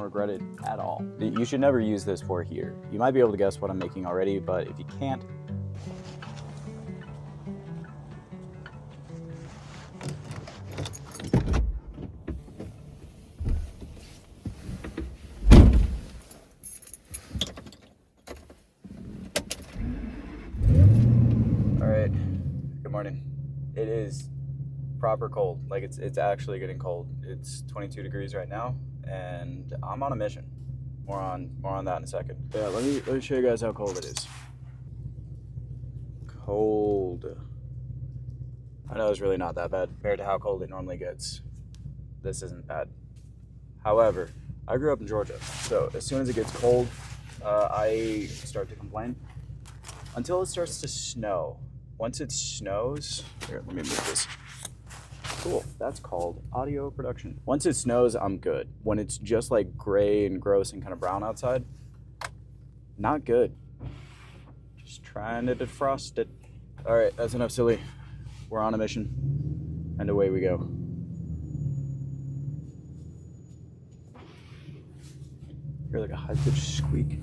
regret it at all. You should never use this for here. You might be able to guess what I'm making already, but if you can't, Alright, good morning. It is proper cold. Like it's actually getting cold. It's 22 degrees right now, and I'm on a mission. More on that in a second. Yeah, let me show you guys how cold it is. Cold. I know it's really not that bad compared to how cold it normally gets. This isn't bad. However, I grew up in Georgia, so as soon as it gets cold, I start to complain until it starts to snow. Once it snows, here, let me move this. Cool, that's called audio production. Once it snows, I'm good. When it's just like gray and gross and kind of brown outside, not good. Just trying to defrost it. All right, that's enough silly. We're on a mission, and away we go. Hear like a high-pitched squeak.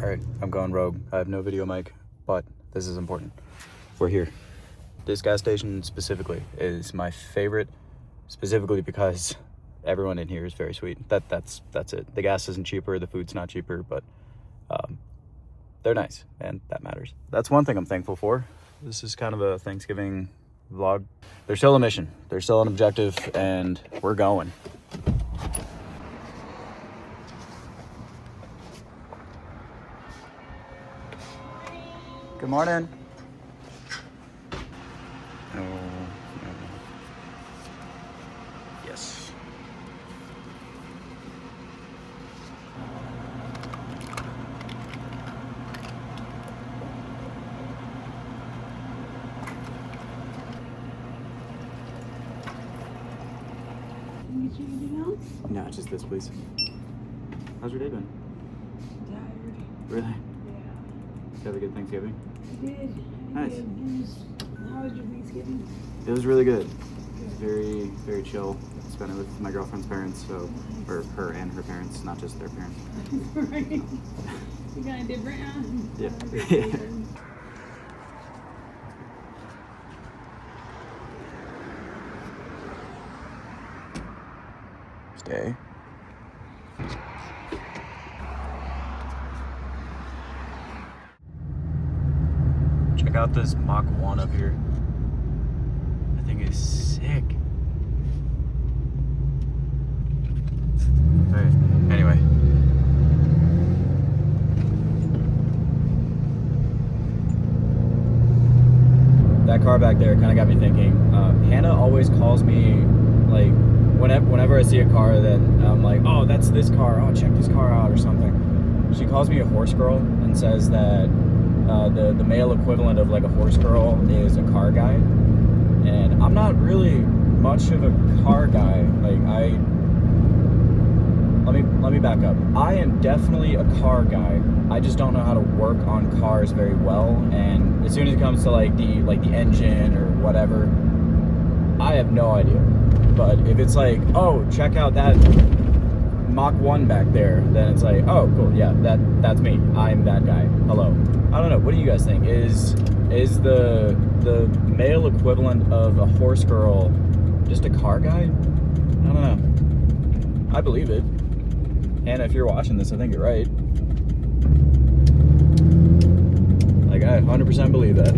All right, I'm going rogue. I have no video mic, but this is important. We're here. This gas station specifically is my favorite, specifically because everyone in here is very sweet. That's it. The gas isn't cheaper, the food's not cheaper, but they're nice, and that matters. That's one thing I'm thankful for. This is kind of a Thanksgiving vlog. There's still a mission, there's still an objective, and we're going. Good morning. No. Yes. Can you get you anything else? No, just this, please. How's your day been? Tired. Really? Yeah. Did you have a good Thanksgiving? I did. Nice. How was your Thanksgiving? It was really good. It was very, very chill. Spent it with my girlfriend's parents, so, or her and her parents, not just their parents. Right. You got a different, huh? Yeah. Stay. Check out this Mach 1 up here. That thing is sick. Alright, anyway. That car back there kind of got me thinking. Hannah always calls me, like, whenever I see a car that I'm like, oh, that's this car, oh, check this car out or something. She calls me a horse girl and says that the male equivalent of like a horse girl is a car guy. And I'm not really much of a car guy. Like let me back up. I am definitely a car guy. I just don't know how to work on cars very well. And as soon as it comes to like the engine or whatever, I have no idea. But if it's like, oh, check out that Mach 1 back there, then it's like, oh, cool, yeah, that's me. I'm that guy. Hello. I don't know. What do you guys think? Is the male equivalent of a horse girl just a car guy? I don't know. I believe it. Hannah, if you're watching this, I think you're right. Like, I 100% believe that.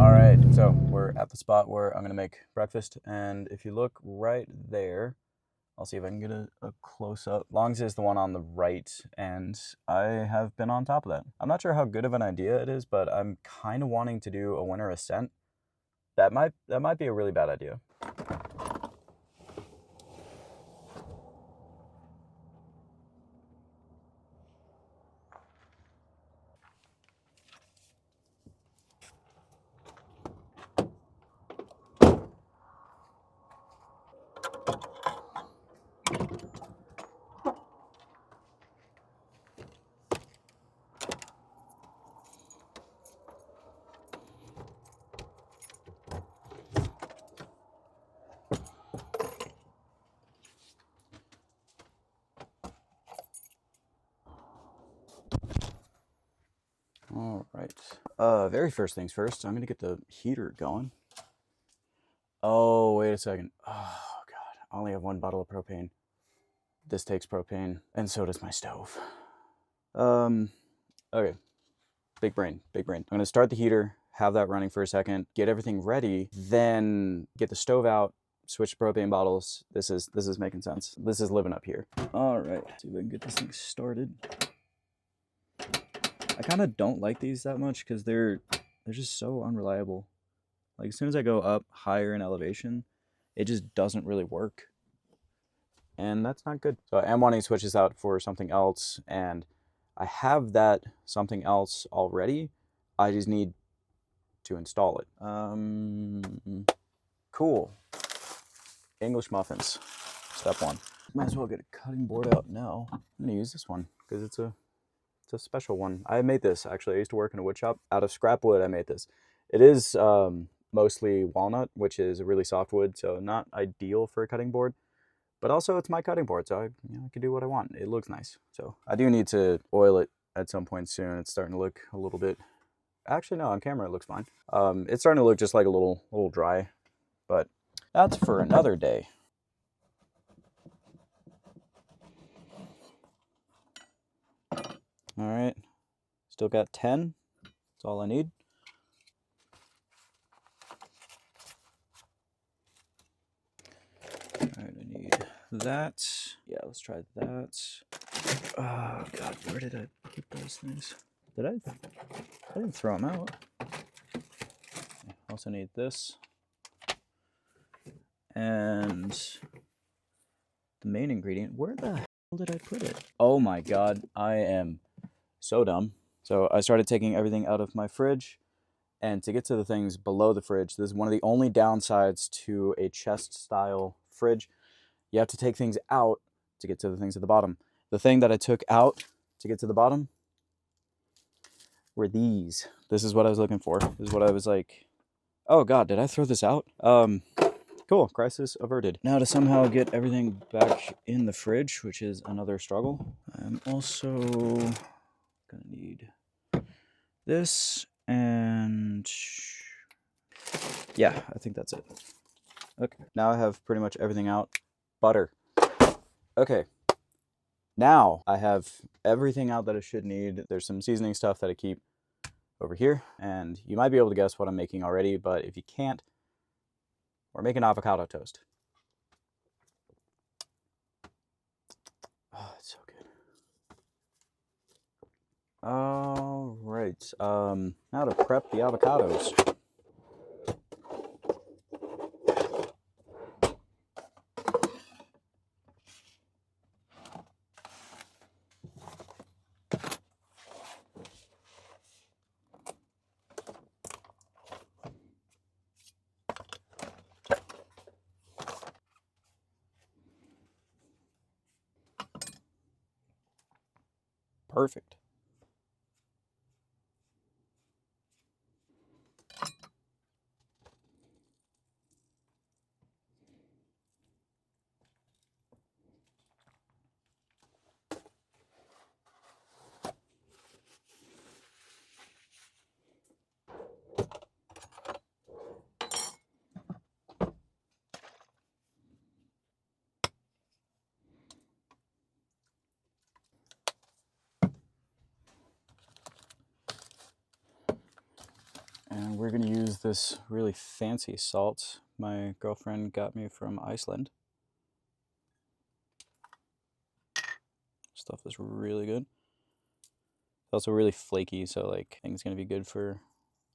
All right, so we're at the spot where I'm gonna make breakfast, and if you look right there, I'll see if I can get a close-up. Longs is the one on the right, and I have been on top of that. I'm not sure how good of an idea it is, but I'm kind of wanting to do a winter ascent. That might be a really bad idea. Very first things first, I'm gonna get the heater going. Oh, wait a second. Oh God, I only have 1 bottle of propane. This takes propane, and so does my stove. Okay. Big brain, big brain. I'm gonna start the heater, have that running for a second, get everything ready, then get the stove out, switch to propane bottles. This is making sense. This is living up here. All right, see if I can get this thing started. I kind of don't like these that much because they're just so unreliable. Like as soon as I go up higher in elevation, it just doesn't really work. And that's not good. So I am wanting to switch this out for something else, and I have that something else already. I just need to install it. Cool. English muffins. Step 1. Might as well get a cutting board out now. I'm gonna use this one because it's a special one. I made this actually. I used to work in a wood shop. Out of scrap wood, I made this. It is mostly walnut, which is a really soft wood, so not ideal for a cutting board. But also, it's my cutting board, so I can do what I want. It looks nice. So I do need to oil it at some point soon. It's starting to look a little bit. Actually, no, on camera it looks fine. It's starting to look just like a little dry, but that's for another day. All right, still got 10. That's all I need. All right, I need that. Yeah, let's try that. Oh God, where did I put those things? Did I didn't throw them out. I also need this. And the main ingredient, where the hell did I put it? Oh my God, I am so dumb. So I started taking everything out of my fridge, and to get to the things below the fridge, this is one of the only downsides to a chest style fridge. You have to take things out to get to the things at the bottom. The thing that I took out to get to the bottom were these. This is what I was looking for. This is what I was like, oh God, did I throw this out? Cool, crisis averted. Now to somehow get everything back in the fridge, which is another struggle. I'm also gonna need this, and yeah, I think that's it. Okay, now I have pretty much everything out. Butter. Okay, now I have everything out that I should need. There's some seasoning stuff that I keep over here, and you might be able to guess what I'm making already, but if you can't, we're making avocado toast. Oh, it's so good. All right, now to prep the avocados. Perfect. And we're going to use this really fancy salt my girlfriend got me from Iceland. Stuff is really good. It's also really flaky, so like I think it's going to be good for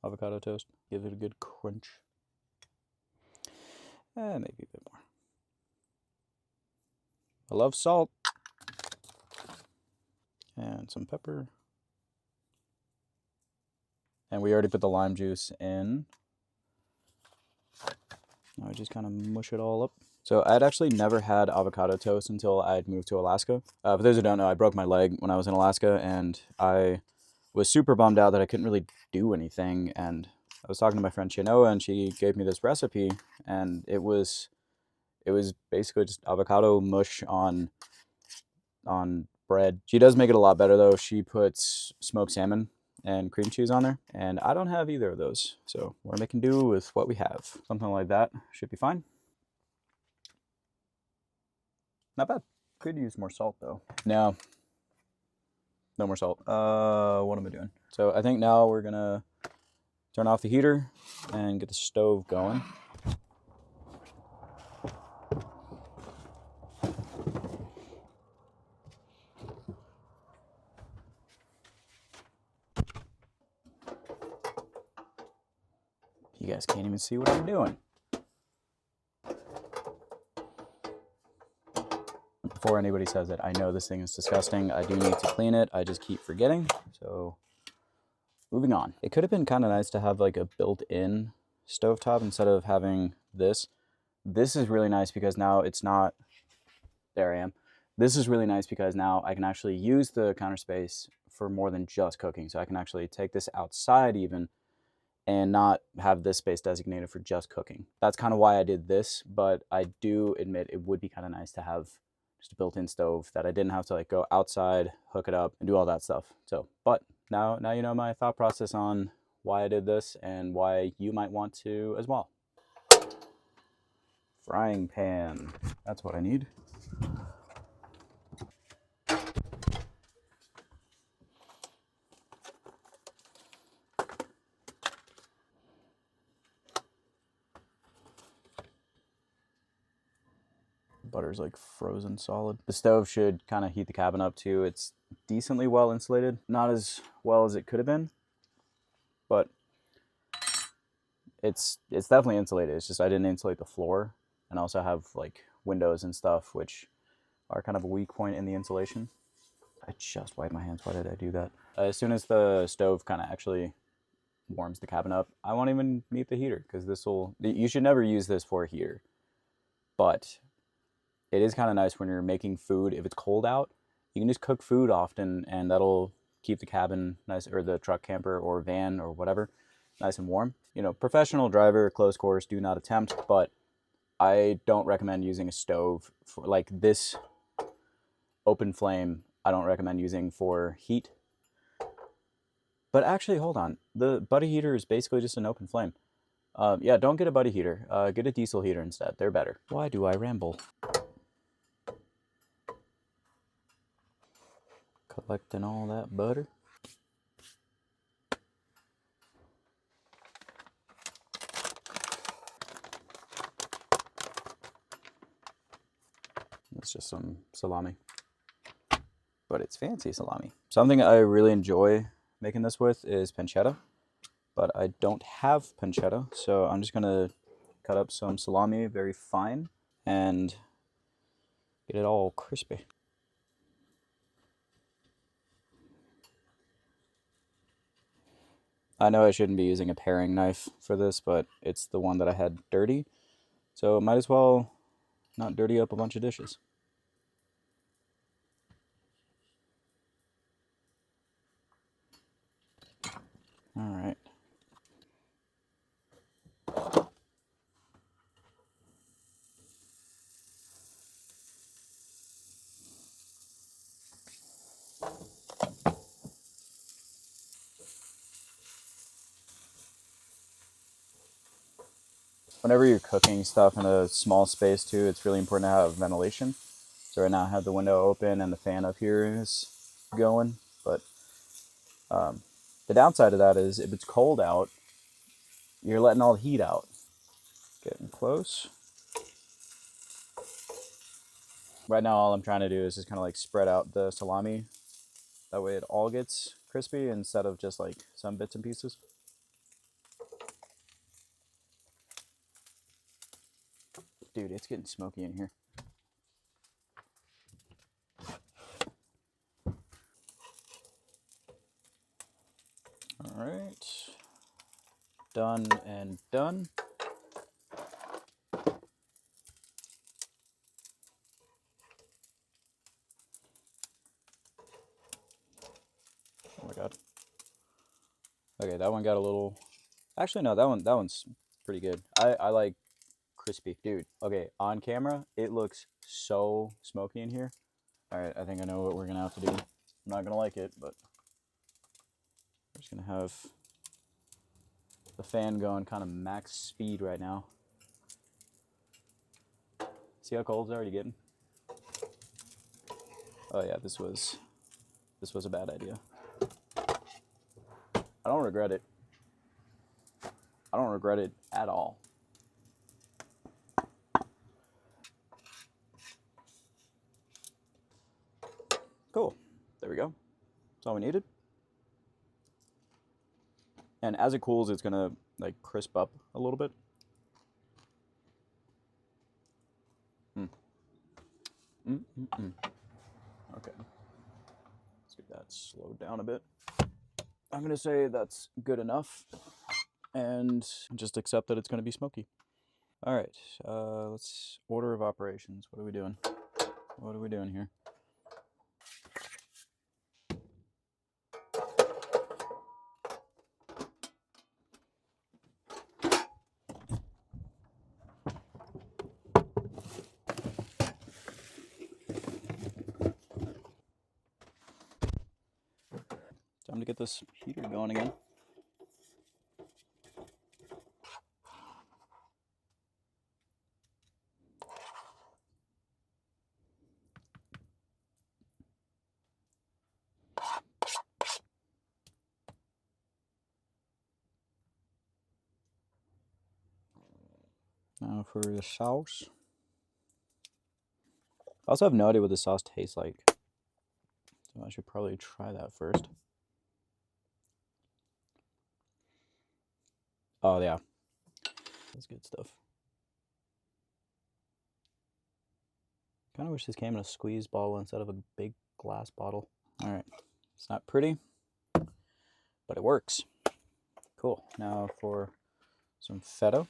avocado toast. Give it a good crunch. Maybe a bit more. I love salt. And some pepper. And we already put the lime juice in. Now I just kind of mush it all up. So I'd actually never had avocado toast until I'd moved to Alaska. For those who don't know, I broke my leg when I was in Alaska, and I was super bummed out that I couldn't really do anything. And I was talking to my friend Chinoa, and she gave me this recipe, and it was basically just avocado mush on bread. She does make it a lot better though. She puts smoked salmon and cream cheese on there. And I don't have either of those. So we're making do with what we have. Something like that should be fine. Not bad. Could use more salt though. No. No more salt. What am I doing? So I think now we're gonna turn off the heater and get the stove going. You guys can't even see what I'm doing. Before anybody says it, I know this thing is disgusting. I do need to clean it. I just keep forgetting. So moving on. It could have been kind of nice to have like a built-in stovetop instead of having this. This is really nice because now it's not, there I am. This is really nice because now I can actually use the counter space for more than just cooking. So I can actually take this outside even and not have this space designated for just cooking. That's kind of why I did this, but I do admit it would be kind of nice to have just a built-in stove that I didn't have to like go outside, hook it up, and do all that stuff. So, but now you know my thought process on why I did this and why you might want to as well. Frying pan, that's what I need. Butter's like frozen solid. The stove should kind of heat the cabin up too. It's decently well insulated. Not as well as it could have been, but it's definitely insulated. It's just I didn't insulate the floor, and also have like windows and stuff, which are kind of a weak point in the insulation. I just wiped my hands. Why did I do that? As soon as the stove kind of actually warms the cabin up, I won't even need the heater because this will, you should never use this for a heater, but it is kind of nice when you're making food. If it's cold out, you can just cook food often and that'll keep the cabin nice, or the truck, camper, or van, or whatever, nice and warm. You know, professional driver, close course, do not attempt, but I don't recommend using a stove for like this open flame. I don't recommend using for heat. But actually, hold on. The buddy heater is basically just an open flame. Yeah, don't get a buddy heater. Get a diesel heater instead. They're better. Why do I ramble? Collecting all that butter. It's just some salami, but it's fancy salami. Something I really enjoy making this with is pancetta, but I don't have pancetta, so I'm just gonna cut up some salami very fine and get it all crispy. I know I shouldn't be using a paring knife for this, but it's the one that I had dirty, so might as well not dirty up a bunch of dishes. All right. Whenever you're cooking stuff in a small space too, it's really important to have ventilation. So right now I have the window open and the fan up here is going, but the downside of that is if it's cold out, you're letting all the heat out. Getting close. Right now all I'm trying to do is just kind of like spread out the salami. That way it all gets crispy instead of just like some bits and pieces. Dude, it's getting smoky in here. All right. Done and done. Oh my god. Okay, that one got a little... Actually, no, that one's pretty good. I like crispy. Dude, okay, on camera, it looks so smoky in here. All right, I think I know what we're gonna have to do. I'm not gonna like it, but Just gonna have the fan going kind of max speed right now. See how cold it's already getting? Oh yeah, this was a bad idea. I don't regret it. I don't regret it at all. Cool. There we go. That's all we needed. And as it cools, it's gonna like crisp up a little bit. Okay. Let's get that slowed down a bit. I'm gonna say that's good enough, and just accept that it's gonna be smoky. All right. Let's order of operations. What are we doing? What are we doing here? Time to get this heater going again. Now for the sauce. I also have no idea what the sauce tastes like, so I should probably try that first. Oh yeah, that's good stuff. Kind of wish this came in a squeeze bottle instead of a big glass bottle. All right, it's not pretty, but it works. Cool. Now for some feta.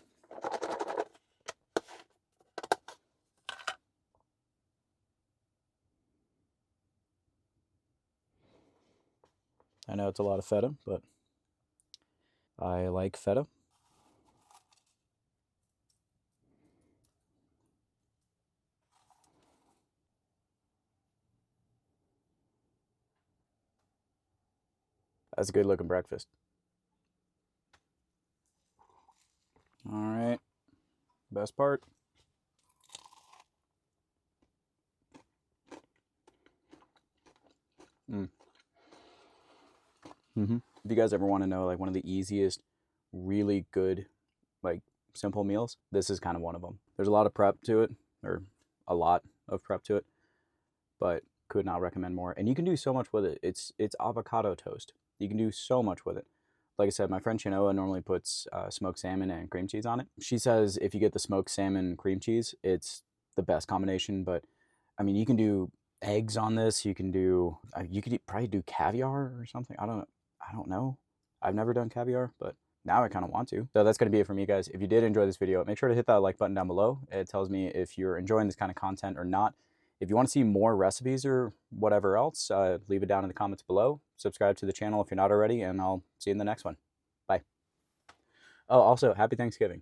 I know it's a lot of feta, but I like feta. That's a good looking breakfast. All right, best part. If you guys ever want to know like one of the easiest, really good, like simple meals, this is kind of one of them. There's a lot of prep to it, or a lot of prep to it, but could not recommend more. And you can do so much with it. It's avocado toast. You can do so much with it. Like I said, my friend Chinoa normally puts smoked salmon and cream cheese on it. She says if you get the smoked salmon cream cheese, it's the best combination. But I mean, you can do eggs on this. You can do you could probably do caviar or something. I don't know. I've never done caviar, but now I kind of want to. So that's going to be it for me, guys. If you did enjoy this video, make sure to hit that like button down below. It tells me if you're enjoying this kind of content or not. If you want to see more recipes or whatever else, leave it down in the comments below. Subscribe to the channel if you're not already, and I'll see you in the next one. Bye. Oh, also, happy Thanksgiving.